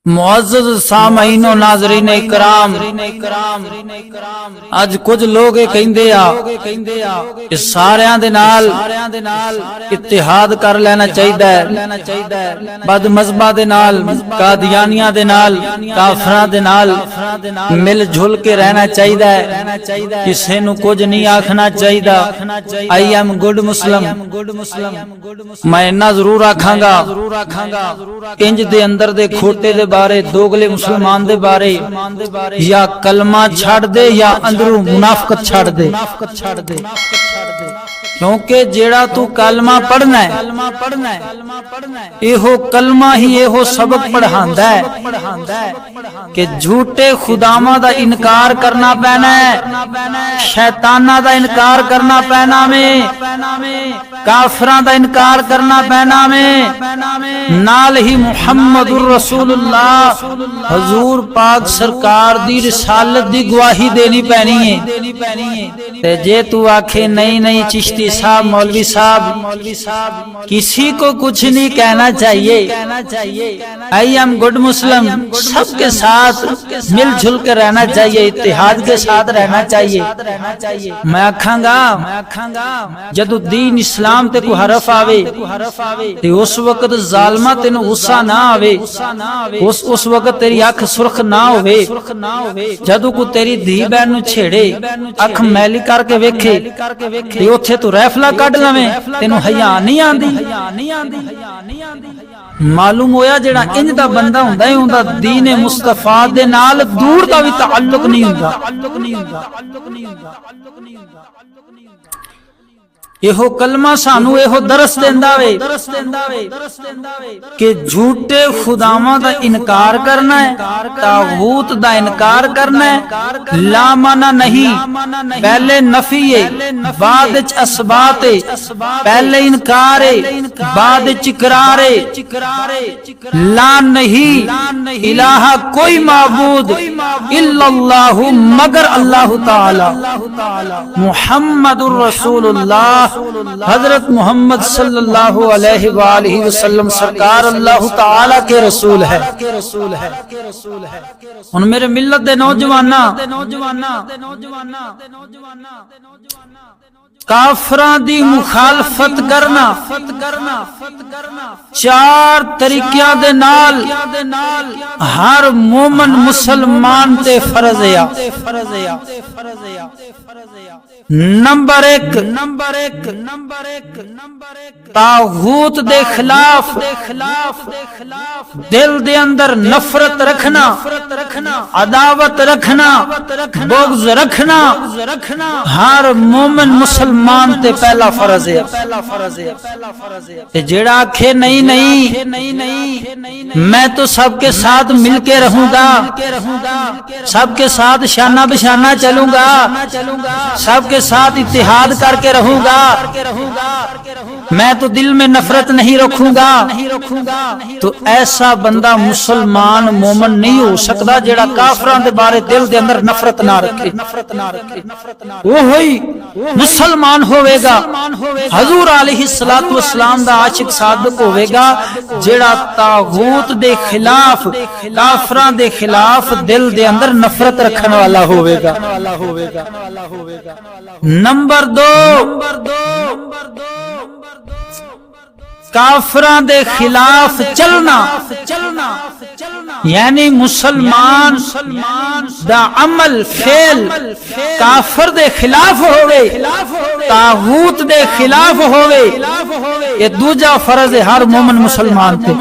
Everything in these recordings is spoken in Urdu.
معزز سامعین و ناظرین اکرام اج کچھ لوگ یہ کہندے کہ ساریاں دے نال اتحاد کر لینا چاہیے، بد مذہباں دے نال، قادیانیاں دے نال، کافراں دے نال مل جھل کے رہنا چاہیے، کسے نو کچھ نہیں آکھنا چاہیے۔ آئی ایم گڈ مسلم، میں اتنا ضرور آکھاں گا انج دے اندر دے کھوٹے دے بارے، دوگلے مسلمان دے بارے، یا کلمہ چھڑ دے یا اندروں منافقت چھڑ دے، کیونکہ جیڑا تو کلمہ پڑھنا ہے ایہو کلمہ ہی ایہو سبق پڑھاندا ہے کہ جھوٹے خداواں دا انکار کرنا پینا ہے، شیطاناں دا انکار کرنا پینا میں، کافراں دا انکار کرنا پینا میں، نال ہی محمد الرسول اللہ حضور پاک سرکار دی رسالت دی گواہی دینی پینی ہے۔ تے جے تو آکھے نہیں چشتی صاحب، مولوی صاحب، کسی کو کچھ نہیں کہنا چاہیے، آئی ایم گڈ مسلم، سب کے ساتھ مل جھل کے رہنا چاہیے، اتحاد کے ساتھ رہنا چاہیے، میں آکھاں گا جدو دین اسلام تے کو حرف آوے تے اس وقت ظالمہ تینو غصہ نہ آوے، اس وقت تیری اکھ سرخ نہ ہوئے، جدو کو تیری دھی بہن نو چھیڑے اکھ میلی کر کے ویکھے تے اوتھے تو ریفلا کڈ لویں، تینو حیا نہیں آندی؟ معلوم ہویا جڑا انج دا بندہ ہوندا ہے اوندا دین مصطفیٰ دے نال دور دا بھی تعلق نہیں ہوندا۔ ایہو کلمہ سانو ایہو درس دیندا وے کہ جھوٹے خداواں دا انکار کرنا ہے، طاغوت دا انکار کرنا ہے، لا مانا نہیں، پہلے نفی ہے بعد وچ اثبات ہے، پہلے انکار ہے بعد وچ اقرار ہے، لا نہیں الہ کوئی معبود الا اللہ مگر اللہ تعالی، محمد الرسول اللہ حضرت محمد صلی اللہ علیہ وآلہ وسلم سرکار اللہ تعالی کے رسول ہے۔ ان میرے ملت دے نوجواناں کافراں دی مخالفت کرنا چار طریقیاں دے نال ہر مومن مسلمان تے فرض ہے۔ نمبر ایک طاغوت دے خلاف دل دے اندر نفرت رکھنا، عداوت رکھنا، بغض رکھنا ہر مومن مسلمان تے پہلا فرض ہے۔ جیڑا آکھے نہیں میں تو سب کے ساتھ مل کے رہوں گا، سب کے ساتھ شانہ بشانہ چلوں گا، سب کے ساتھ اتحاد کر کے رہوں گا، میں تو دل میں نفرت نہیں رکھوں گا، تو ایسا بندہ مسلمان مومن نہیں ہو سکتا جیڑا کافران دے بارے دل دے اندر نفرت نہ رکھے۔ وہ ہوئی مسلمان ہوئے گا، حضور علیہ السلام دا عاشق صادق ہوئے گا جیڑا طاغوت دے خلاف، کافران دے خلاف دل دے اندر نفرت رکھنے والا ہوئے گا۔ نمبر دو کافران دے خلاف چلنا، یعنی مسلمان دا عمل فعل کافر دے خلاف ہوئے، طاغوت دے خلاف ہوئے، یہ دوجا فرض ہے ہر مومن مسلمان تے۔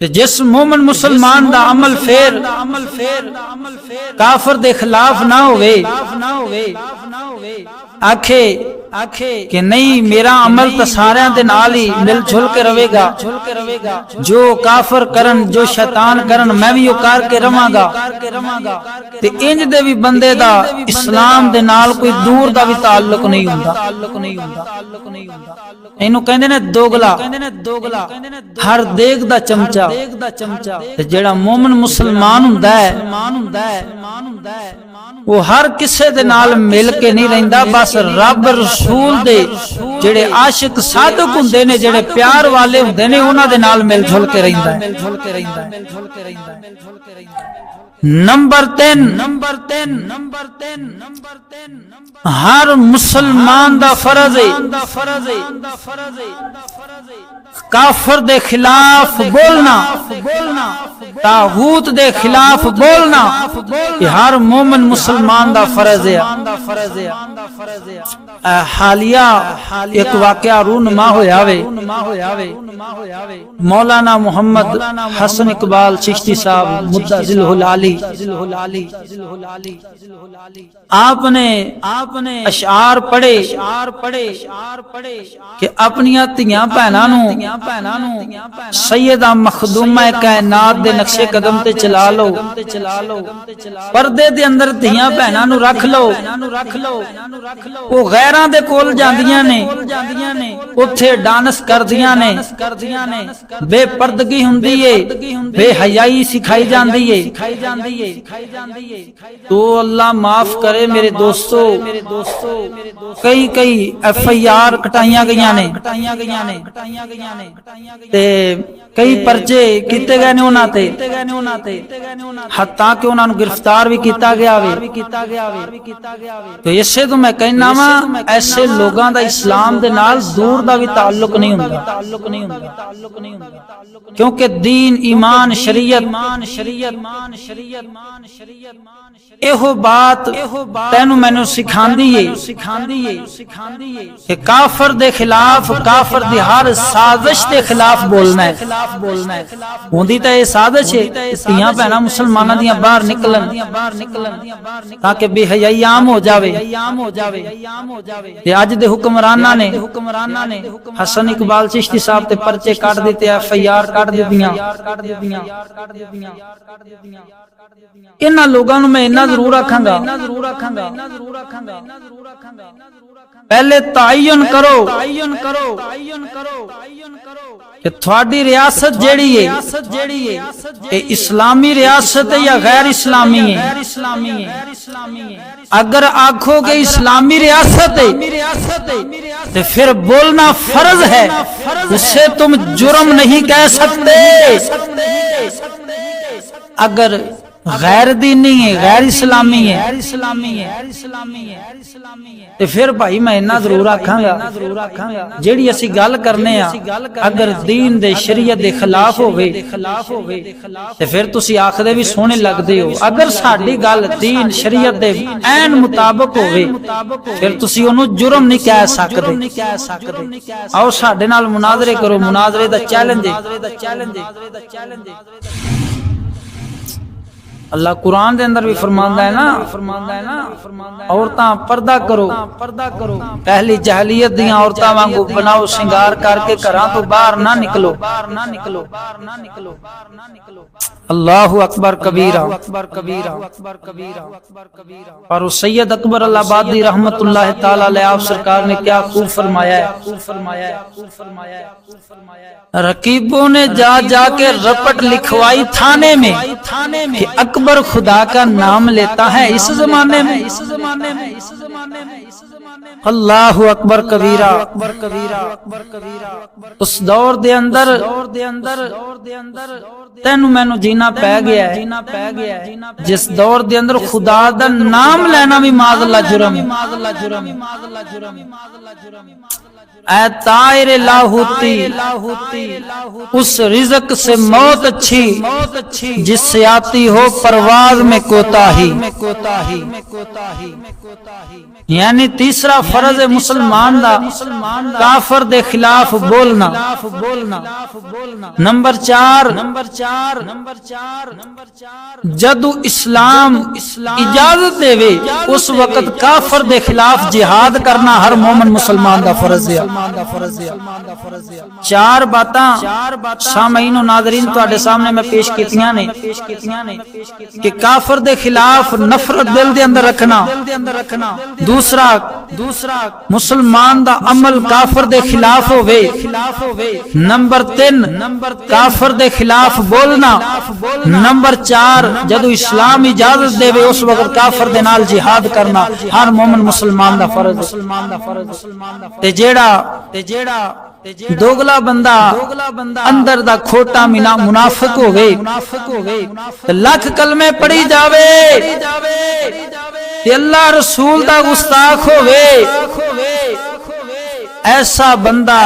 جس مومن مسلمان دا عمل فعل کافر دے خلاف نہ ہوئے، آکھے کہ نہیں میرا عمل تو سارے دے نال ہی مل جھل کے رہے گا، جو کافر کرن جو شیطان کرن میں بھی وہ کر کے رواں گا، تے انج دے بھی بندے دا اسلام دے نال کوئی دور دا بھی تعلق نہیں ہوندا۔ اینو کہندے نے دوگلا، ہر دیگ دا چمچا، تے جیڑا مومن مسلمان ہوندا ہے وہ ہر کسے دے نال مل کے نہیں رہندا، بس رب رسول دے جڑے عاشق صادق ہوندے نے، جڑے پیار والے ہوندے نے، انہاں دے نال مل جل کے رہندا ہے۔ نمبر 3 ہر مسلمان دا فرض ہے کافر دے خلاف بولنا، طاغوت دے خلاف بولنا، یہ ہر مومن مسلمان دا فرض ہے۔ حالیہ ایک واقعہ رونما ہویا وے، مولانا محمد حسن اقبال چشتی صاحب مدعزل العالی، آپ نے اشعار پڑھے کہ اپنیاں تیاں بہناں نوں سیدہ مخدومہ کائنات دے نقش قدم تے چلا لو، پردے دے اندر تیاں بہناں نوں رکھ لو، وہ غیراں دے کول جاندیاں نے، اوتھے ڈانس کردیاں نے، بے پردگی ہوندی ہے، بے حیائی سکھائی جاندی ہے۔ تو اللہ معاف کرے میرے دوستو، کئی ایف آئی آر کٹائیاں گئیاں نے، تے کئی پرچے کیتے گئے نے انہاں تے، حتیٰ کہ انہاں نوں گرفتار بھی کیتا گیا وے۔ تو اسے تو میں کہنا وا ایسے لوگاں دا اسلام دے نال دور دا بھی تعلق نہیں ہوندا، کیونکہ دین ایمان شریعت ایہو بات تینوں مینوں سکھاندی ہے کہ کافر دے خلاف، کافر دی ہر سازش دے خلاف بولنا ہے۔ ہوندی تے یہ سازش ہے تیاں بہناں مسلماناں دیاں باہر نکلن تاکہ بے حیائی عام ہو جاوے۔ تے اج دے حکمراناں نے حسن اقبال چشتی صاحب تے پرچے کٹ دیتے، ایف آئی آر کٹ دتیاں۔ انہاں لوگاں نوں میں اتنا ضرور آکھاں گا، پہلے تعین کرو کہ تھوڑی ریاست جیڑی ہے کہ اسلامی ریاست ہے یا غیر اسلامی ہے۔ اگر آکھو کہ اسلامی ریاست ہے تو پھر بولنا فرض ہے، اسے تم جرم نہیں کہہ سکتے۔ اگر غیر دینی ہے، غیر اسلامی ہے، تو پھر بھائی میں اتنا ضرور آکھاں گا جیڑی اسی گل کرنے ہاں اگر دین دے شریعت دے خلاف ہوئے تو پھر تسی آکھدے بھی سونے لگ دے ہو۔ اگر ساڈی گل دین شریعت دے عین مطابق ہوئے پھر تسی انہوں جرم نہیں کہہ سکتے۔ آؤ ساڈے نال مناظرے کرو، مناظرے دا چیلنج ہے۔ اللہ قرآن دے اندر بھی فرماندا ہے نا، عورتاں پردہ کرو، پہلی جاہلیت دیاں عورتاں وانگو بناؤ سنگار کر کے گھراں تو باہر نہ نکلو۔ اللہ اکبر کبیرہ۔ اور سید اکبر اللہ آبادی رحمت اللہ تعالی علیہ آپ سرکار نے کیا خوب فرمایا ہے، رقیبوں نے جا جا کے رپٹ لکھوائی تھانے میں کہ اکبر خدا کا نام لیتا ہے اس زمانے میں۔ اللہ اکبر کبیرہ۔ اس دور دے اندر تینوں مینوں جینا پہ گیا ہے جس دور دے اندر خدا دا نام لینا بھی معاذ اللہ جرم۔ اے طائر لاہوتی، اس رزق سے موت اچھی جس سے آتی ہو پرواز میں کوتاہی۔ یعنی تیسرا فرض مسلمان دا کافر دے خلاف بولنا۔ نمبر 4 جدو اسلام اجازت دے وے اس وقت کافر دے خلاف جہاد کرنا ہر مومن مسلمان دا فرض ہے۔ چار باتاں سامعین و ناظرین تواڈے سامنے میں پیش کیتیاں نے کہ کافر دے خلاف نفرت دل دے اندر رکھنا، دوسرا مسلمان دا عمل کافر دے خلاف ہوئے، نمبر 3 کافر دے خلاف بولنا، نمبر 4 جدو اسلام اجازت دے وے اس وقت کافر دے نال جہاد کرنا ہر مومن مسلمان دا فرض ہے۔ تے جیڑا دوگلا بندہ اندر دا کھوٹا منافق ہوئے لکھ کلمے پڑھی جاوے تے اللہ رسول دا گستاخ ہوئے، ایسا بندہ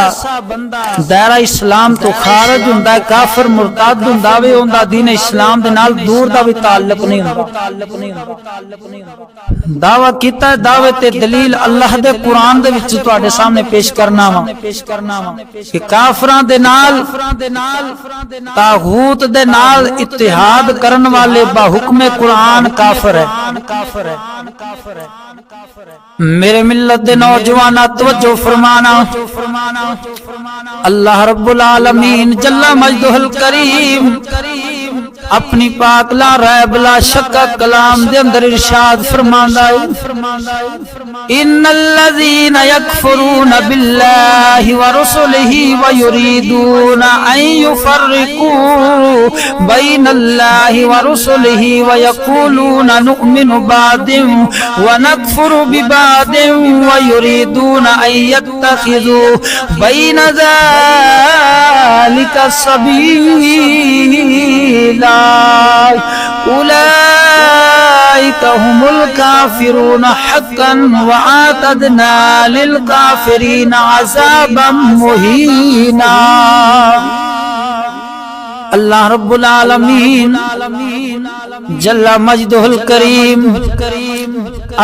دائرہ اسلام تو خارج ہوندا ہے، کافر مرتد ہوندا وے، اوندا دین اسلام دے نال دور دا بھی تعلق نہیں ہوندا۔ دعویٰ کیتا ہے، دعوت دلیل اللہ دے قرآن دے وچ تواڈے سامنے پیش کرنا وا کہ کافراں دے نال طاغوت دے نال اتحاد کرن والے با حکم قرآن کافر ہے۔ میرے ملت دے نوجواناں توجہ فرمانا، اللہ رب العالمین جل مجدہ الکریم اپنی پاک لا ریب لا شک کلام دے اندر ارشاد فرماندا ہے، ان الذین یکفرون باللہ ورسلہ ویریدون ان یفرقوا بین اللہ ورسلہ ویقولون نؤمن بعض ونکفر ببعض ویریدون ان یتخذوا بین ذلک سبیلا اولئک هم الکافرون حقا واعتدنا للکافرین عذابا مہینا۔ اللہ رب العالمین جل مجدہ الکریم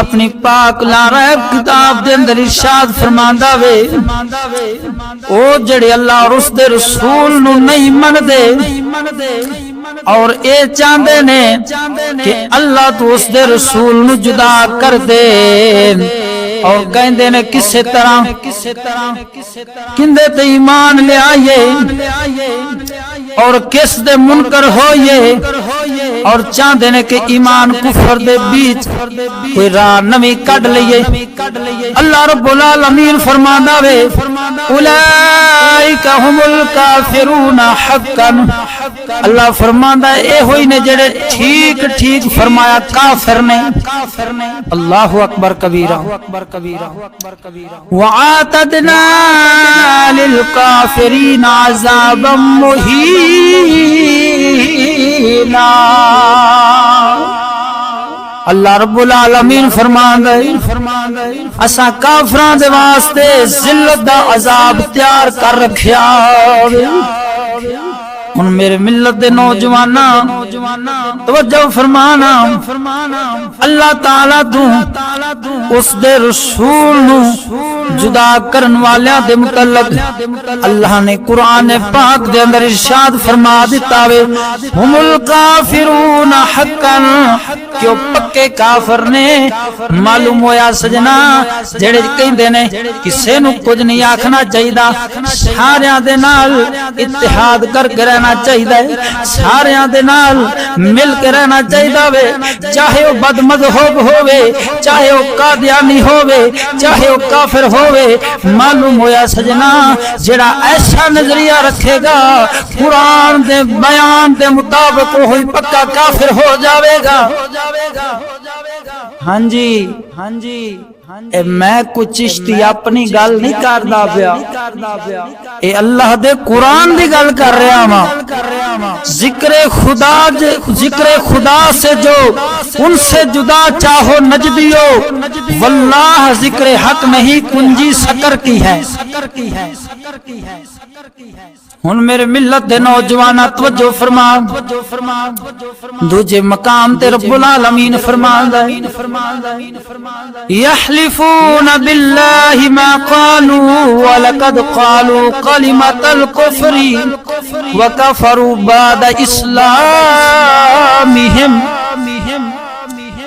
اپنی پاک لا ریب کتاب دے اندر ارشاد فرماندا وے، او جڑے اللہ اور اس دے رسول نو نہیں مندے اور اے چاہندے نے کہ اللہ تو اس دے رسول نو جدا کر دے، اور کہندے نے کسے طرح کندے تے ایمان لے آئیے اور کس دے منکر ہوئیے، اور چاہندے نے کہ ایمان کفر دے بیچ کوئی راہ نمی کڈ لئیے۔ اللہ رب العالمین فرماندا وے، اولئک هم الکافرون حقا، اللہ فرماندا ہے اے ہوئی نے جڑے ٹھیک ٹھیک فرمایا کافر نے۔ اللہ اکبر کبیرہ، وَعَاتَدْنَا لِلْكَافِرِينَ عَذَابًا مُهِينًا۔ اللہ رب العالمین فرماندا ہے اساں کافراں دے واسطے ذلت دا عذاب تیار کر رکھیا۔ ہن میرے ملت دے نوجواناں توجہ فرمانا، اللہ تعالیٰ تو اس دے رسول نو جدا کرن والیاں دے متعلق اللہ نے قرآن پاک دے اندر ارشاد فرما دیتا وے، ہم الکافرون حقا، کہ وہ پکے کافر نے۔ معلوم ہویا سجنا جڑے کہندے نے کسے نو کچھ نہیں آکھنا چاہیدا، ساریاں دے نال اتحاد کر کے رہنا چاہیدا ہے، ساریاں دے نال مل کے رہنا چاہیدا وے، چاہے وہ بد مذہب ہووے، چاہے وہ قادیانی ہووے، چاہے وہ کافر ہووے۔ معلوم ہویا سجنا جڑا ایسا نظریہ رکھے گا قرآن دے بیان دے مطابق وہی پکا کافر ہو جاوے گا۔ ہاں جی اے میں کچھ چشتی اپنی گل نہیں کردا پیا، اے اللہ دے قرآن دی گل کر رہا ہاں۔ ذکر خدا سے جو ان سے جدا چاہو نجدیو، واللہ ذکر حق نہیں کنجی سکر کی ہے۔ ہن میرے ملت دے نوجواناں توجہ فرما، دوجے مقام تے رب العالمین فرماندا ہے، یحلفون باللہ ما قالوا ولقد قالوا کلمۃ الکفر وکفروا بعد اسلامہم۔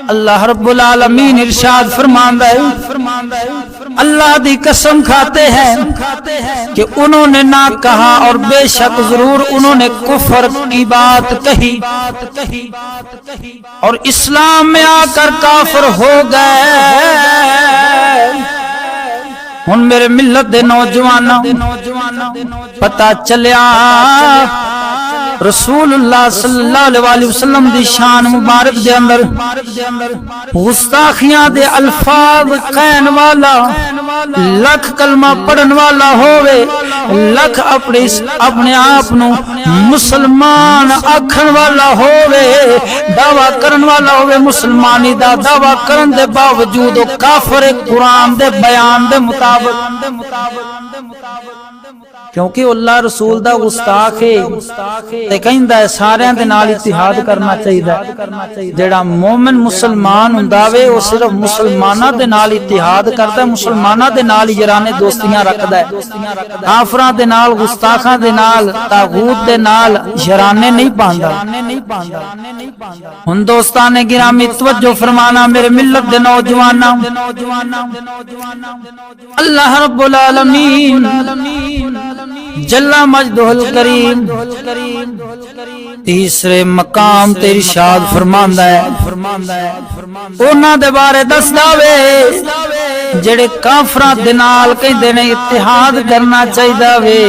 اللہ رب العالمین ارشاد فرماندا ہے، اللہ دی قسم کھاتے ہیں کہ انہوں نے نہ کہا اور بے شک ضرور انہوں نے کفر کی بات کہی اور اسلام میں آ کر کافر ہو گئے۔ ہن میرے ملت دے نوجوانوں پتہ چلیا رسول اللہ صلی اللہ علیہ وسلم دی شان مبارک دے اندر گستاخیاں دے الفاظ کہن والا لکھ کلمہ پڑھن والا ہووے، لکھ اپنے آپ نو مسلمان آکھن والا ہووے، دعویٰ کرن والا ہووے مسلمانی دا دعویٰ کرن دے باوجود کافر قرآن دے بیان دے مطابق، کیونکہ اللہ رسول دا گستاخ ہے تے کہندا ہے سارے دے نال اتحاد کرنا چاہیے۔ جڑا مومن مسلمان ہوندا وے او صرف مسلماناں دے نال اتحاد کردا ہے، مسلماناں دے نال یارانے دوستیاں رکھدا ہے، کافراں دے نال گستاخاں دے نال طاغوت دے نال یارانے نہیں پاندا۔ ہن دوستان گرامی توجہ فرمانا میرے ملت دے نوجواناں، اللہ رب العالمین جل مجدہ الکریم تیسرے مقام تے ارشاد فرماندا ہے، انہاں دے بارے دسدا وے جڑے کافراں دے نال کہندے نے اتحاد کرنا چاہیدا وے۔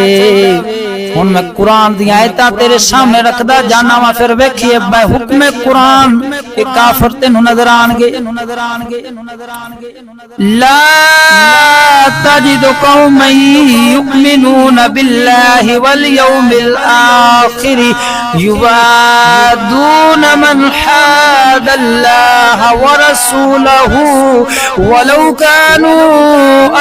ہن میں قرآن دی آیتاں تیرے سامنے رکھدا جانا وا، پھر ویکھیے بے حکم قرآن کہ کافر تینوں نظر آن گے۔ لا تجد قوما یؤمنون باللہ والیوم الآخر یوادون من حاد اللہ ورسولہ ولو كانوا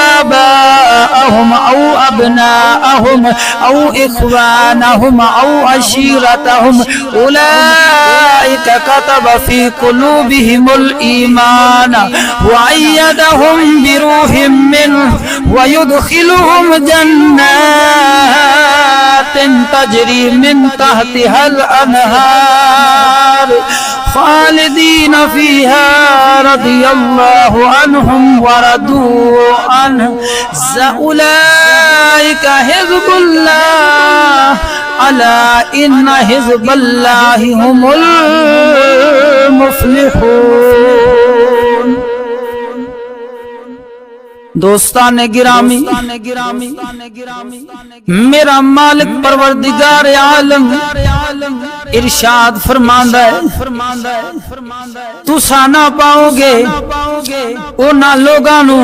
آباءهم او ابناءهم او اخوانهم او عشيرتهم اولئك كتب في قلوبهم الايمان وأيدهم بروح منه ويدخلهم جنات تجري من تحتها الأنهار خالدين فيها رضي الله عنهم ورضوا عنه أولئك حزب الله ألا إن حزب الله هم المفلحون۔ دوستان گرامی میرا مالک پروردگار عالم ارشاد فرماندا ہے تساں نہ پاؤ گے انہاں لوگاں نو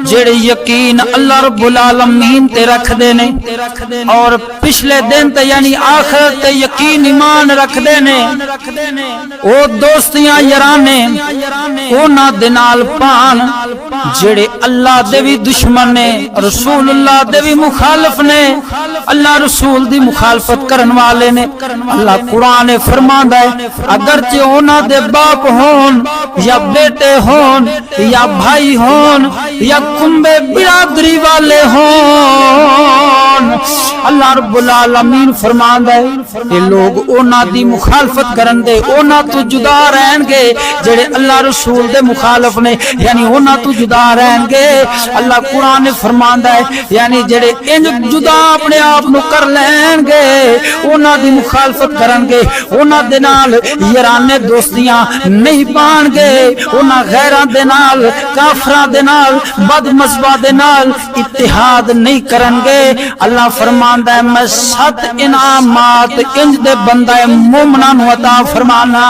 جڑے یقین اللہ رب العالمین تے رکھ دے نے اور پچھلے دن تے یعنی آخرت تے یقین ایمان رکھ دے نے، او دوستیاں یارانے انہاں دے نال پان جڑے اللہ دے بھی دشمن نے، رسول اللہ دے بھی مخالف نے، اللہ رسول دی مخالفت کرن والے نے۔ اللہ قرآن فرماندا ہے اگرچہ انہاں دے باپ ہون یا بیٹے ہون یا بھائی ہون یا کنبے برادری والے ہون، اللہ رب العالمین فرماندا ہے کہ لوگ انہاں دی مخالفت کرن دے انہاں تو جدا رہن گے جڑے اللہ رسول دے مخالف نے، یعنی انہاں تو جدا رہن گے۔ اللہ قرآن فرماندا ہے یعنی جڑے انج جدا اپنے آپ نو کر لین گے انہاں دی مخالفت کرن گے، انہاں دے نال یارانے دوستیاں نہیں پان گے، انہاں غیراں دے نال کافراں دے نال بد مذہباں دے نال اتحاد نہیں کرن گے۔ اللہ فرماندا ہے میں 7 انعامات انج دے بندہ مومناں نو عطا فرمانا۔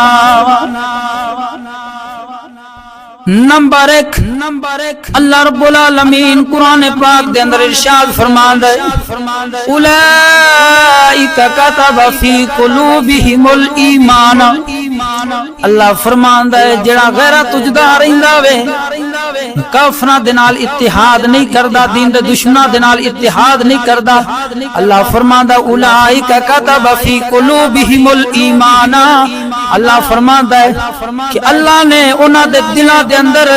نمبر 1 اللہ رب العالمین قرآن پاک دے اندر ارشاد فرماندا ہے اولئک کتب فی قلوبہم الایمان، اللہ فرماندا ہے جڑا غیرت تجدا رہندا وے کافراں دے نال اتحاد نہیں کردا، دین دے دشمناں دے نال اتحاد نہیں کردا، اللہ فرماندا اولئک کتب فی قلوبہم الایمان، اللہ فرماندا ہے کہ اللہ نے انہاں دے دلاں دے اندر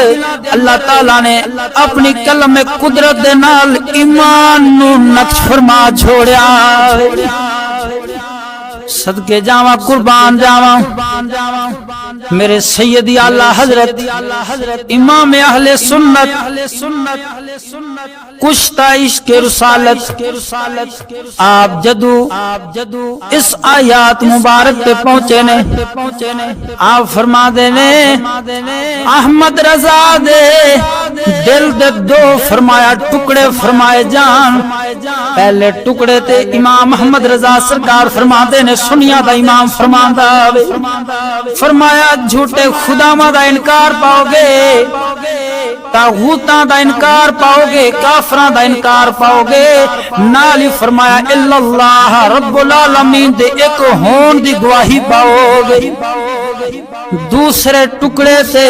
اللہ تعالی نے اپنی کلم قدرت دے نال ایمان نو نقش فرما چھوڑیا۔ صدقے جاواں قربان جاواں میرے سیدی اعلی حضرت امام اہل سنت کشتہ عشق رسالت آپ جدو اس آیات مبارک پہ پہنچے نے آپ فرما دے نے احمد رضا دے دل دے دو فرمایا ٹکڑے فرمائے جان پہلے ٹکڑے تے امام احمد رضا سرکار فرما دے نے سنیا دا امام فرماندا فرمایا جھوٹے خداواں دا انکار پاؤ گے طاغوتاں دا انکار پاؤ گے کافراں دا انکار پاؤ گے نال ہی فرمایا الا اللہ رب العالمین دے ایک ہون دی گواہی پاؤ گے دوسرے ٹکڑے سے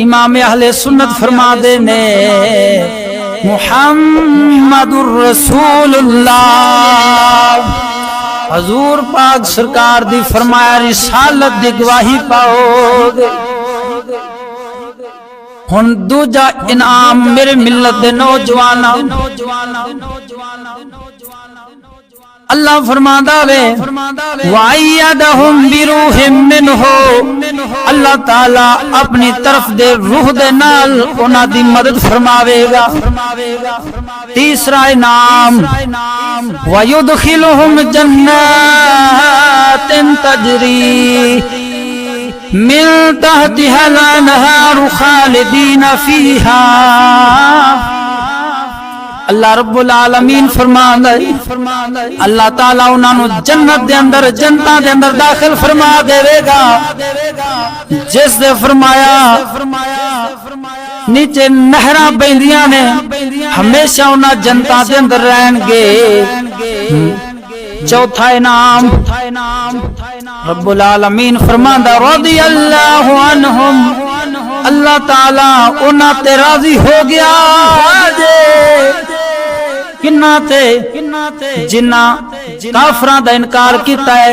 امام اہل سنت فرما دے نے محمد الرسول اللہ حضور پاک سرکار دی فرمایا رسالت دی گواہی پاؤ گے ہن دوجا انعام میرے ملت دے نوجواناں اللہ فرماندا وے وَأَيَّدَهُمْ بِرُوحٍ مِّنْهُ اللہ تعالی اپنی طرف دے روح دے نال انہاں دی مدد فرماوے گا تیسرا انعام وَيُدْخِلُهُمْ جَنَّاتٍ تَجْرِي مِن تَحْتِهَا الْأَنْهَارُ خَالِدِينَ فِيهَا اللہ رب العالمین فرماندا اللہ تعالی انہاں نو جنت دے اندر جنتاں دے اندر داخل فرما دے گا جس دے فرمایا نیچے نہراں بیندیاں نے ہمیشہ انہاں جنتاں دے اندر رہن گے چوتھا انعام رب العالمین فرماندا رضی اللہ عنہم اللہ تعالی انہاں تے راضی ہو گیا کنہ تے جنہ کافراں دا انکار کیتا ہے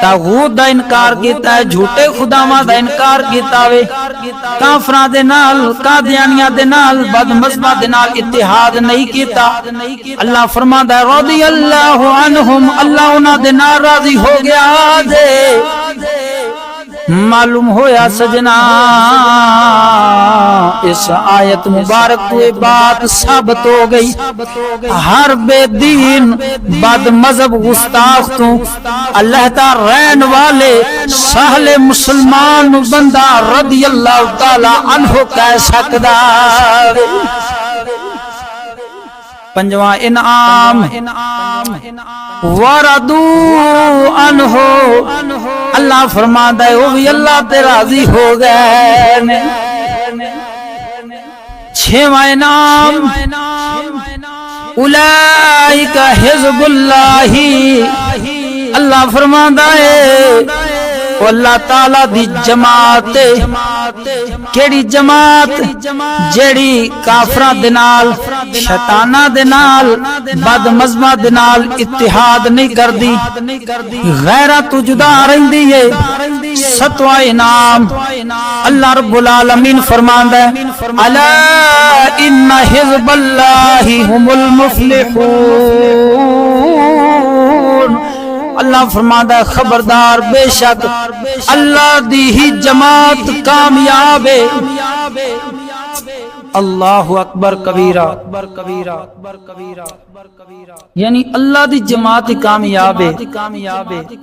طاغوت دا انکار کیتا ہے جھوٹے خداواں دا انکار کیتا وے کافراں دے نال قادیانیاں دے نال بد مذہباں دے نال اتحاد نہیں کیتا اللہ فرماندا ہے رضی اللہ عنہم اللہ انہاں دے نال راضی ہو گیا جے معلوم ہویا سجنا اس آیت مبارک کو بات ثابت ہو گئی ہر بے دین بد مذہب گستاخ تو اللہ تعالی رہن والے سہل مسلمان بندہ رضی اللہ تعالی عنہ کہہ سکدا پنجواں انعام وردو عنہ اللہ فرماندا ہے وہ بھی اللہ تے راضی ہو گئے چھواں انعام اولئک حزب اللہ اللہ فرماندا ہے وہ اللہ تعالی دی جماعت کیڑی جماعت جیڑی کافراں دے نال شیطاناں دے نال بد مذہباں دے نال اتحاد نہیں کردی غیراں تو جدا رہندی ہے ستواں انعام اللہ رب العالمین فرماندا ہے الا ان حزب اللہ هم المفلحون اللہ فرماتا ہے خبردار بے شک اللہ دی ہی جماعت کامیاب ہے اللہ اکبر کبیرہ یعنی اللہ دی جماعت کامیاب ہے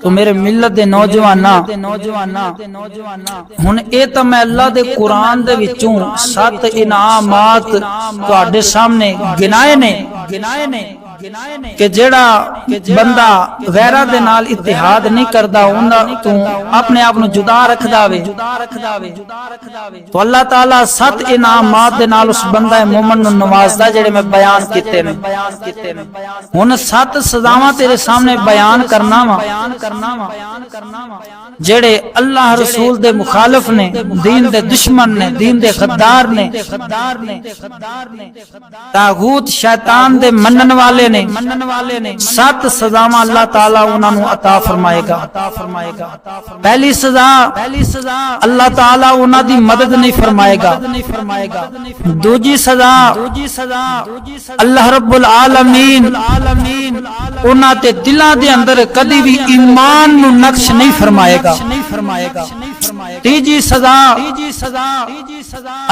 تو میرے ملت دے نوجواناں ہن اے تے میں اللہ دے قرآن دے وچوں 7 انعامات تواڈے سامنے گنائے نے کہ جڑا بندہ غیرہ دے نال اتحاد نہیں کردا انہاں تو اپنے آپ نو جدا رکھدا وے تو اللہ تعالی 7 انعامات دے نال اس بندہ مومن نو نوازدا جڑے میں بیان کیتے نے ہن 7 سزاواں تیرے سامنے بیان کرنا وا جڑے اللہ رسول دے مخالف نے دین دے دشمن نے دین دے غدار نے طاغوت شیطان دے منن والے نے 7 سزاواں اللہ تعالی انہاں نوں عطا فرمائے گا۔ پہلی سزا اللہ تعالی انہاں دی مدد نہیں فرمائے گا۔ دوجی سزا اللہ رب العالمین انہاں تے دلاں دے اندر کدی بھی ایمان نو نقش نہیں فرمائے گا۔ تیجی سزا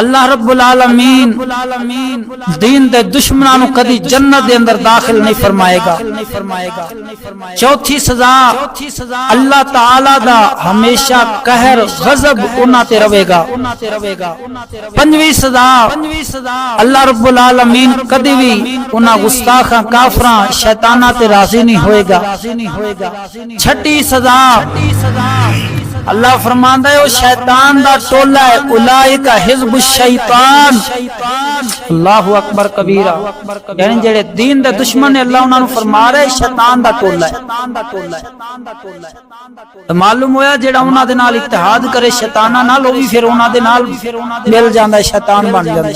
اللہ رب العالمین دین دے دشمناں نو کدی جنت دے اندر داخل نہیں فرمائے گا۔ چوتھی سزا اللہ تعالی دا ہمیشہ قہر غضب انہاں تے رہے گا۔ پنجویں سزا اللہ رب العالمین کدی بھی انہاں گستاخاں کافراں شیطاناں تے راضی نہیں ہوئے گا۔ چھٹی سزا اللہ فرماندا ہے او شیطان دا ٹولہ ہے، اولئک حزب الشیطان۔ اللہ اکبر کبیرہ، یعنی جڑے دین دے دشمن نے اللہ انہاں نوں فرما رہے شیطان دا ٹولہ ہے۔ معلوم ہویا جڑا انہاں دے نال اتحاد کرے شیطاناں نال او بھی پھر انہاں دے نال مل جاندا ہے، شیطان بن جاندا ہے۔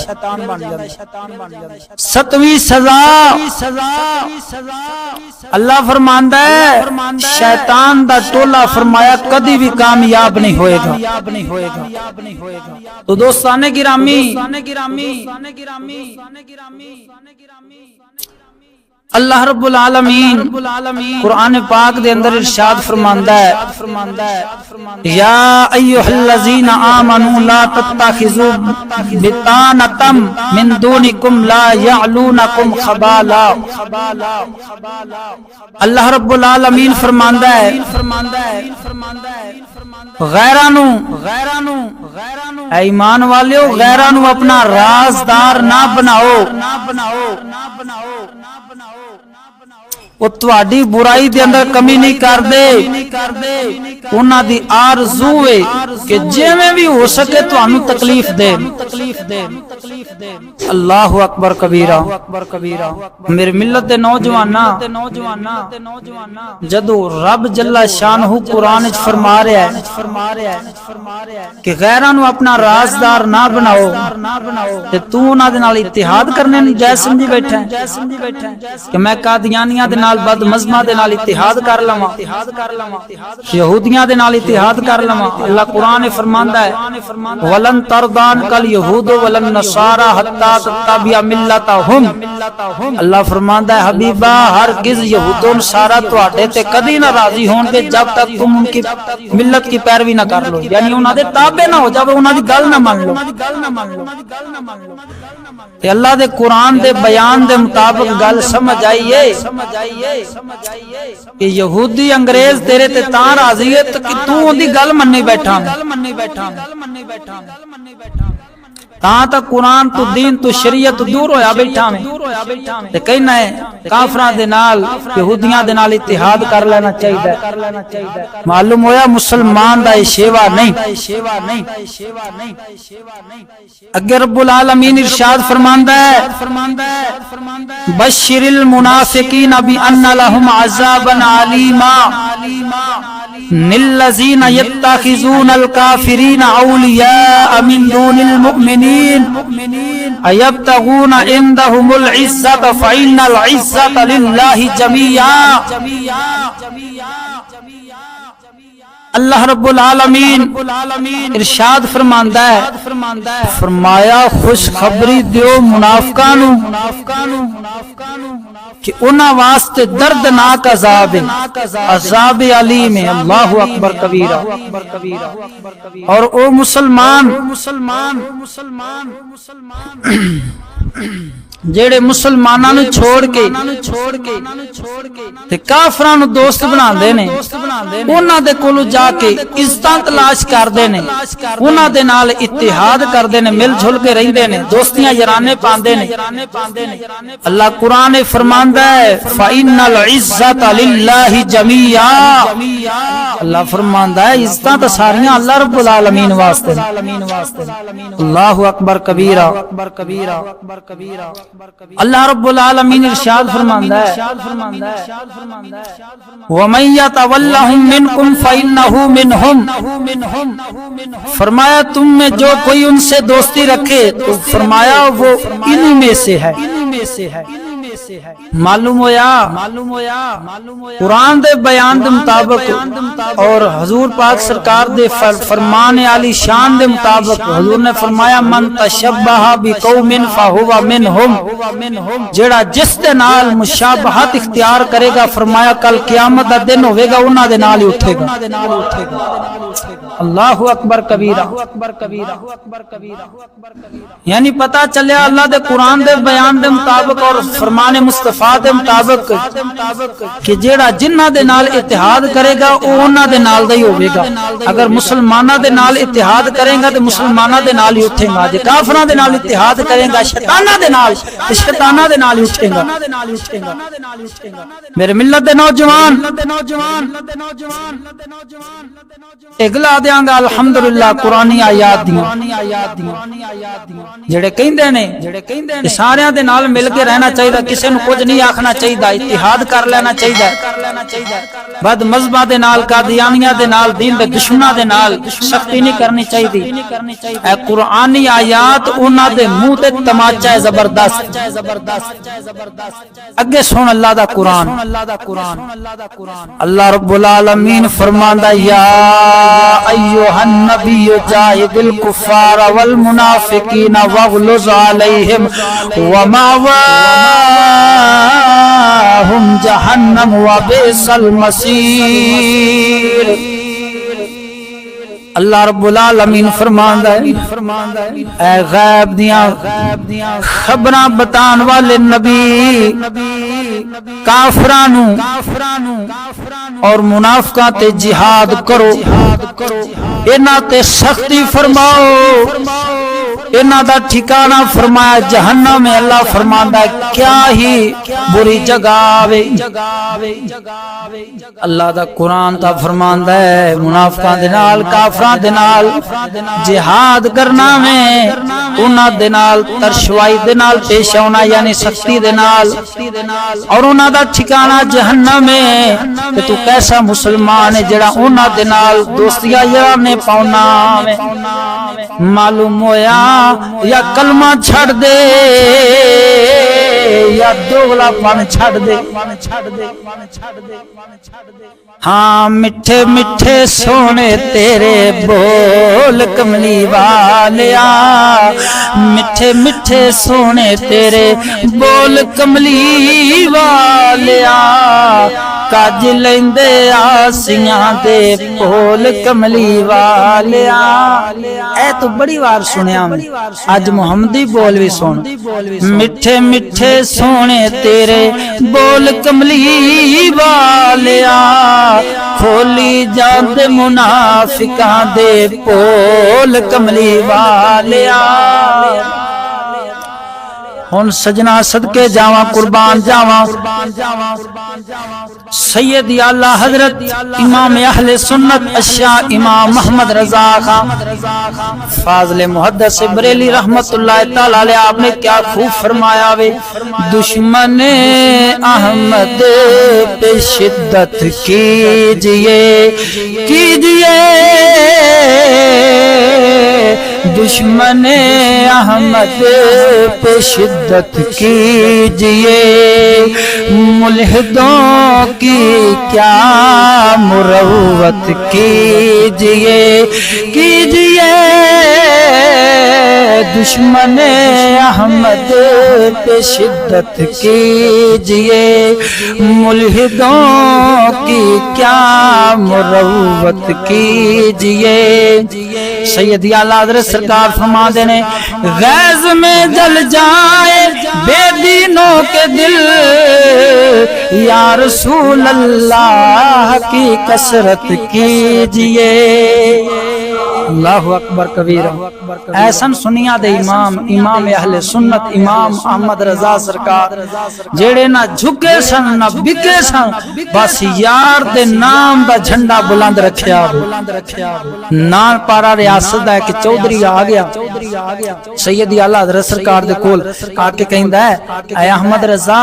ستویں سزا اللہ فرماندا ہے شیطان دا ٹولہ فرمایا کدی بھی کامیاب نہیں ہوئے گا۔ تو دوستان گرامی اللہ رب العالمین قرآن پاک دے اندر ارشاد فرماندا ہے یا ایھا الذین آمنوا لا تتخذوا بطانۃ من دونکم لا یعلونکم خبالا۔ اللہ رب العالمین فرماندا ہے غیرانو اے ایمان والیو غیرانو اپنا رازدار نہ بناؤ، وہ تواڈی برائی دے اندر کمی نہیں کر دے، انہاں دی آرزو ہے کہ جویں بھی ہو سکے تانوں تکلیف دے۔ اللہ اکبر کبیرہ۔ میرے ملت دے نوجواناں جدو رب جل شانہ قرآن وچ فرما رہا ہے کہ غیراں نو اپنا رازدار نہ بناؤ تے تو انہاں دے نال اتحاد کرنے نوں جائز سمجھی بیٹھا ہے کہ میں قادیانیاں دے نال بد مذہباں دے نال اتحاد کر لواں، یہودیاں دے نال اتحاد کر لواں۔ اللہ قرآن فرماندا ہے ولن ترضان کل یہود ولن نصارى حتى تتبع ملتهم۔ اللہ فرماندا ہے حبیبا ہرگز یہود و نصارا تواڈے تے کدی نہ راضی ہون گے جب تک تم ان کی ملت کی پیروی نہ کر لو، یعنی انہاں دے تابع نہ ہو جاؤ، انہاں دی گل نہ مان لو۔ تے اللہ دے قرآن دے بیان دے مطابق گل سمجھ آئیے کہ یہودی انگریز تیرے تے تاں راضی ہے کہ تو ان دی گل مننی بیٹھا تاں تک قرآن تو دین تو شریعت دور ہویا بیٹھا میں تے کہنا ہے کافراں دے نال یہودیاں دے نال اتحاد کر لینا چاہیے۔ معلوم ہویا مسلمان دا شیوا نہیں۔ اگر رب العالمین ارشاد فرماندا ہے بشر المنافقین بان لهم عذابا علیما للذین یتخذون الکافرین اولیاء من دون المؤمنین ایبتغون عندهم العزة فإن العزة للہ جمیعا۔ اللہ رب العالمین ارشاد فرماندا ہے فرمایا خوشخبری دیو منافقاں نو کہ انہاں واسطے دردناک عذاب ہے، عذاب علیم ہے۔ اللہ اکبر کبیرہ۔ اور او مسلمان جیڑے مسلماناں نو چھوڑ کے تے کافراں نو دوست بنا دے نے، انہاں دے کولو جا کے عزتاں تلاش کردے نے، انہاں دے نال اتحاد کردے نے، مل جھل کے رہندے نے، دوستیاں یارانے پاندے نے۔ اللہ قرآن فرماندا ہے فإن العزة للہ جمیعا۔ اللہ فرماندا ہے عزتاں تے ساریاں اللہ رب العالمین واسطے۔ اللہ اکبر کبیرہ۔ اللہ رب العالمین ارشاد فرماندا ہے وَمَن يَتَوَلَّهُم مِّنكُمْ فَإِنَّهُ مِنْهُمْ، فرمایا تم میں جو کوئی ان سے دوستی رکھے تو فرمایا وہ انہی میں سے ہے۔ معلوم ہویا قرآن دے بیان دے مطابق اور حضور پاک سرکار دے فرمان عالی شان دے مطابق حضور نے فرمایا من تشبہ بقوم فہو منہم، جڑا جس دے نال مشابہت اختیار کرے گا فرمایا کل قیامت دا دن ہوئے گا انہاں دے نال ہی اٹھے گا۔ اللہ اکبر کبیرہ، یعنی پتہ چلیا اللہ دے قرآن دے بیان دے مطابق اور فرمان مصطفیٰ دے مطابق کہ جیڑا جنہ دے نال اتحاد کرے گا او انہاں دے نال دا ہی ہوئے گا۔ اگر مسلمانہ دے نال اتحاد کریں گا تو مسلمانہ دے نال ہی اٹھیں گا، جے کافرہ دے نال اتحاد کریں گا شیطانہ دے نال تو شیطانہ دے نال ہی اٹھیں گا۔ میرے ملت دے نوجوان اگلا دیاں گا الحمدللہ قرآنی آیات دیاں جڑے کہندے نے ساریاں دے نال مل کے رہنا چاہیے، کسے نو کچھ نہیں آکھنا چاہیے، اتحاد کر لینا چاہیے، بد مذہبہ دے نال قادیانیہ دے نال دین دے دشمناں دے نال سختی نہیں کرنی چاہیے۔ اے قرآنی آیات انہاں دے منہ تے تماچا ہے زبردست۔ اگے سن اللہ دا قرآن، اللہ رب العالمین فرماندا یا ایھا النبی جاہد الکفار والمنافقین واغلظ علیہم ومأواہم جہنم وبئس المصیر۔ اللہ رب العالمین فرماندا ہے اے غیب دیاں خبراں بتان والے نبی کافرانو اور منافقاں تے جہاد کرو، انہاں تے سختی فرماؤ، انہاں دا ٹھکانہ فرمایا جہنم میں۔ اللہ فرماندا ہے کیا ہی بری جگہ آوے۔ اللہ دا قرآن تا فرماندا ہے منافقاں دے نال کافراں دے نال جہاد کرنا میں، انہاں دے نال ترشوائی دے نال پیش ہونا یعنی سختی دے نال، اور انہاں دا ٹھکانہ جہنم میں۔ کہ تو کیسا مسلمان ہے جڑا انہاں دے نال دوستیاں یارنے پاؤنا میں۔ معلوم ہویا یا کلمہ چھڑ دے یا دوغلا پن چھڑ دے۔ ہاں مٹھے مٹھے سونے تیرے بول کملی والیا، مٹھے مٹھے سونے تیرے بول کملی والیا، کاج لیندے آسیاں دے بول کملی والیا۔ اے تو بڑی وار سنیا میں، آج محمدی بول بھی سن۔ مٹھے مٹھے سونے تیرے بول کملی والیا، کھولی جاندے منافقاں دے بول کملی والیا۔ ہن سجنا صدقے جاواں قربان جاواں سید اعلی حضرت امام اہل سنت اشیاء امام محمد رضا خان فاضل محدث بریلی رحمت اللہ تعالی علیہ، آپ نے کیا خوب فرمایا وے، دشمن احمد پہ شدت کیجئے کیجئے، دشمن احمد پہ شدت کیجئے، ملحدوں کی کیا مروت کیجئے کیجئے، دشمن احمد پہ شدت کیجئے، ملحدوں کی کیا مروت کیجئے۔ سید اعلی حضرت سرکار فرما دینے غیظ میں جل جائے بے دینوں کے دل، یا رسول اللہ کی کثرت کیجئے۔ اللہ اکبر کبیرہ۔ ایسن سنیا دے امام اہل سنت امام احمد رضا سرکار جیڑے نہ جھکے سن نہ بکے سن، بس یار دے نام دا جھنڈا بلند رکھیا، نان پارا ریاست دا ہے کہ چودھری آ گیا۔ سید اعلی حضرت سرکار دے کول آ کے کہندا ہے اے احمد رضا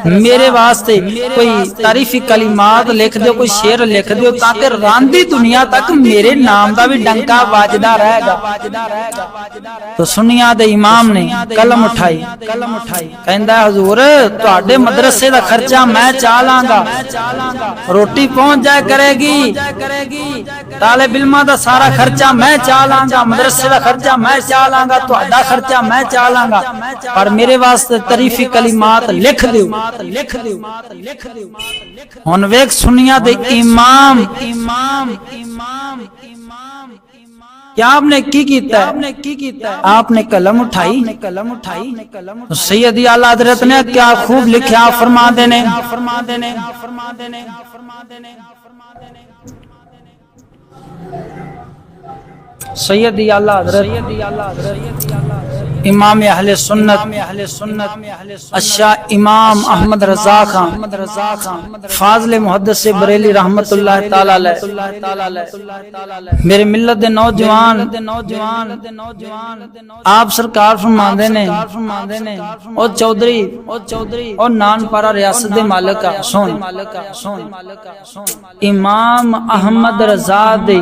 میرے واسطے کوئی تعریفی کلمات لکھ دیو، کوئی شعر لکھ دیو تاکہ راندی دنیا تک میرے نام دا بھی ڈنکا باجدا رہے گا۔ تو سنیاں دے امام نے قلم اٹھائی، کہندا حضور تواڈے مدرسے دا خرچہ میں چالاں گا، روٹی پہنچ جائے کرے گی، طالب علماں دا سارا خرچہ میں چالاں گا، مدرسے دا خرچہ میں چالاں گا، تواڈا خرچہ میں چالاں گا، پر میرے واسطے تعریفی کلمات لکھ دیو۔ ہن ویکھ سنیاں دے امام کیا آپ نے کی کیتا ہے؟ آپ نے قلم اٹھائی، سیدی اعلیٰ حضرت نے کیا خوب لکھا فرما دینے، سیدی اعلیٰ حضرت امام اہل سنت اشاہ امام احمد رضا خان فاضل محدث بریلی رحمت اللہ تعالی علیہ، میرے ملت دے نوجوان آپ سرکار فرماندے نے او چودھری او نان پارا ریاست دے مالک سن امام احمد رضا دے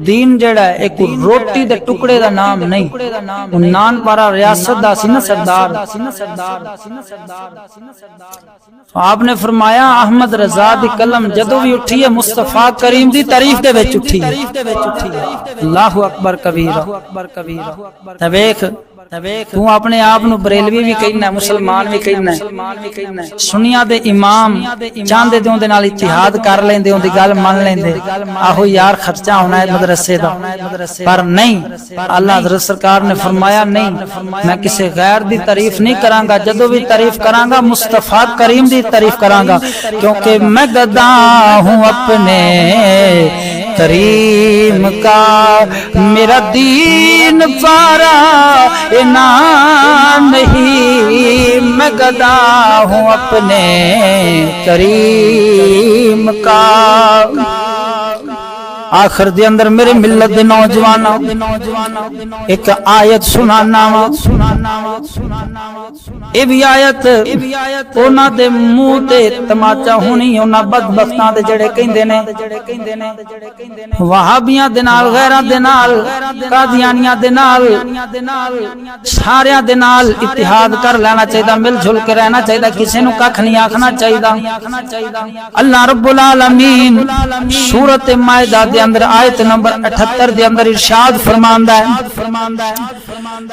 دین جڑا ہے ایک روٹی دے ٹکڑے دا نام نہیں، نان پارا ریاست دا سی نا سردار۔ آپ نے فرمایا احمد رضا دی قلم جدوں بھی اٹھی ہے مصطفیٰ کریم دی تعریف دے وچ اٹھی ہے۔ اللہ اکبر کبیرہ۔ تبیک تو اپنے آپ نو بریلوی بھی کہنا ہے، مسلمان بھی کہنا ہے، سنیاں دے امام چاندے دیوں دے نال اتحاد کر لیندے، اون دی گل مان لیندے، آہو یار خرچہ ہونا ہے مدرسے دا، پر نہیں، اللہ حضرت سرکار نے فرمایا نہیں، میں کسی غیر دی تعریف نہیں کراں گا، جدوں بھی تعریف کراں گا مصطفیٰ کریم دی تعریف کراں گا، کیونکہ میں گدا ہوں اپنے کریم کا، میرا دین پارا انعام نہیں، میں گدا ہوں اپنے کریم کا۔ آخر دے اندر میرے ملت دے نوجواناں ایک آیت سنانا وا، اے بھی آیت انہاں دے منہ تے تماچا ہونی، انہاں بدبختاں دے جڑے کہندے نے وہابیاں دے نال، غیراں دے نال، قادیانیاں دے نال، ساریاں دے نال اتحاد کر لینا چاہیدا، مل جل کے رہنا چاہیدا، کسی نو ککھ نہیں آکھنا چاہیدا۔ اللہ رب العالمین سورۃ مائدہ دے اندر آیت نمبر 78 دے اندر ارشاد فرماندا ہے،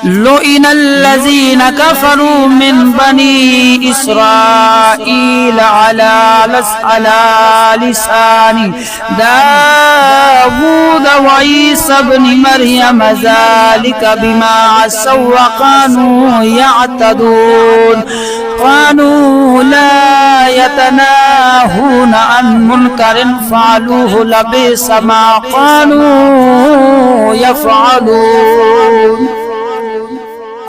لُعِنَ الَّذِينَ كَفَرُوا مِن بَنِي إِسْرَائِيلَ عَلَى لِسَانِ دَاوُودَ وَعِيسَى ابْنِ مَرْيَمَ ذَلِكَ بِمَا عَصَوا وَكَانُوا يَعْتَدُونَ قالوا لا يتناهون عن منكر فعلوه لبئس ما قالوا يفعلون۔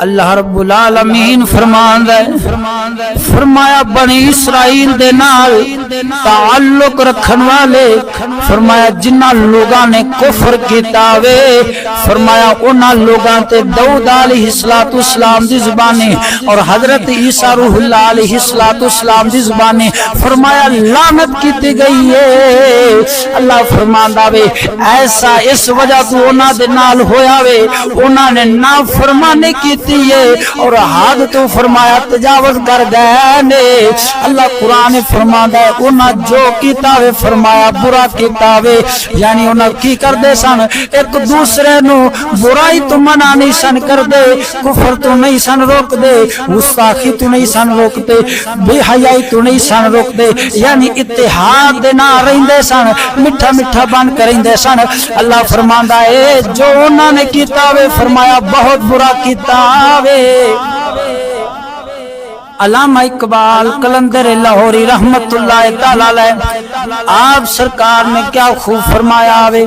اللہ رب العالمین فرمایا بنی اسرائیل دے نال تعلق رکھن والے، فرمایا جنہ لوگاں نے کفر کیتا وے، فرمایا انہاں لوگاں تے داؤد علیہ السلام دی زبانی اور حضرت عیسیٰ روح اللہ علیہ السلام دی زبانی فرمایا لعنت کیتی گئی ہے۔ اللہ فرماندا وے ایسا اس وجہ تو انہاں دے نال ہویا وے، انہاں نے نافرمانی کی اور حد تو فرمایا تجاوز کر گئے نے۔ اللہ قرآن فرماتا ہے انہاں جو کیتا وے فرمایا برا کیتا وے، یعنی انہاں کی کر دے سن ایک دوسرے نو برائی تو منع نہیں سن کر دے، کفر تو نہیں سن روک دے، گستاخی تو نہیں سن روک دے، بے حیائی تو نہیں سن روک دے، یعنی اتحاد دے نہ رہندے سن، میٹھا میٹھا بن کر رہندے سن۔ اللہ فرماندا ہے جو انہاں نے کیتا وے فرمایا بہت برا کیتا وے۔ علامہ اقبال قلندر لاہوری رحمت اللہ تعالی علیہ آپ سرکار نے کیا خوب فرمایا وے،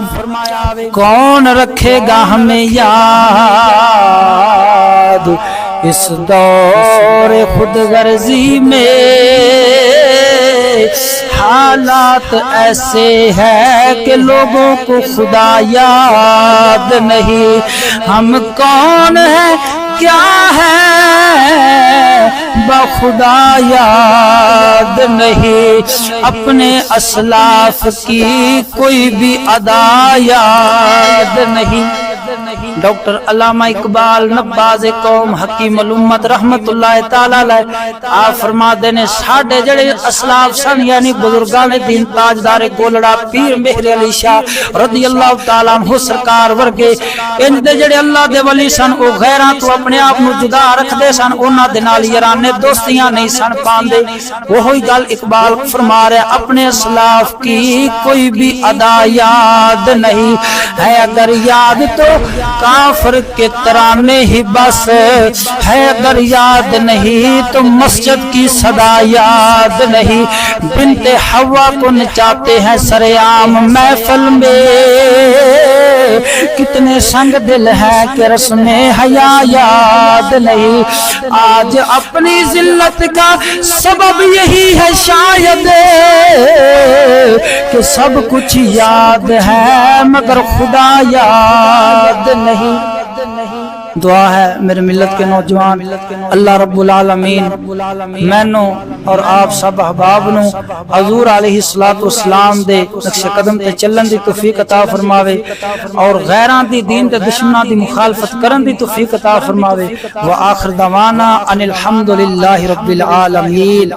کون رکھے گا ہمیں یاد اس دور خود غرضی میں، حالات ایسے ہیں کہ لوگوں کو خدا یاد نہیں، ہم کون ہیں کیا ہے بخدا یاد نہیں، اپنے اسلاف کی کوئی بھی ادا یاد نہیں۔ ڈاکٹر علامہ اقبال نباز قوم حکیم الامت رحمت اللہ تعالی علیہ آپ فرماتے نے ساڈے جڑے اسلاف سن یعنی بزرگان دین تاجدار گولڑا پیر مہر علی شاہ رضی اللہ تعالی عنہ سرکار ورگے ان دے جڑے اللہ دے ولی سن او غیراں تو اپنے آپ نو جدا رکھدے سن، انہاں دے نال یارانے دوستیاں نہیں سن پاندے۔ وہی گل اقبال فرما رہے اپنے اسلاف کی کوئی بھی ادا یاد نہیں ہے، اگر یاد تو کافر کے ترانے ہی بس ہے، اگر یاد نہیں تو مسجد کی صدا یاد نہیں۔ بنت حوا کو نچاتے ہیں سرعام محفل میں، کتنے سنگ دل ہے کہ رسم حیا یاد نہیں۔ آج اپنی ذلت کا سبب یہی ہے شاید کہ سب کچھ یاد ہے مگر خدا یاد نہیں۔ دعا ہے میرے ملت کے نوجوان اللہ رب العالمین مینوں اور آپ سب احباب نو حضور علیہ الصلوۃ والسلام دے نقش قدم تے چلن دی توفیق عطا فرماوے اور غیراں دی دین تے دشمناں دی مخالفت کرن دی توفیق عطا فرماوے۔ وآخر دعوانا ان الحمدللہ رب العالمین۔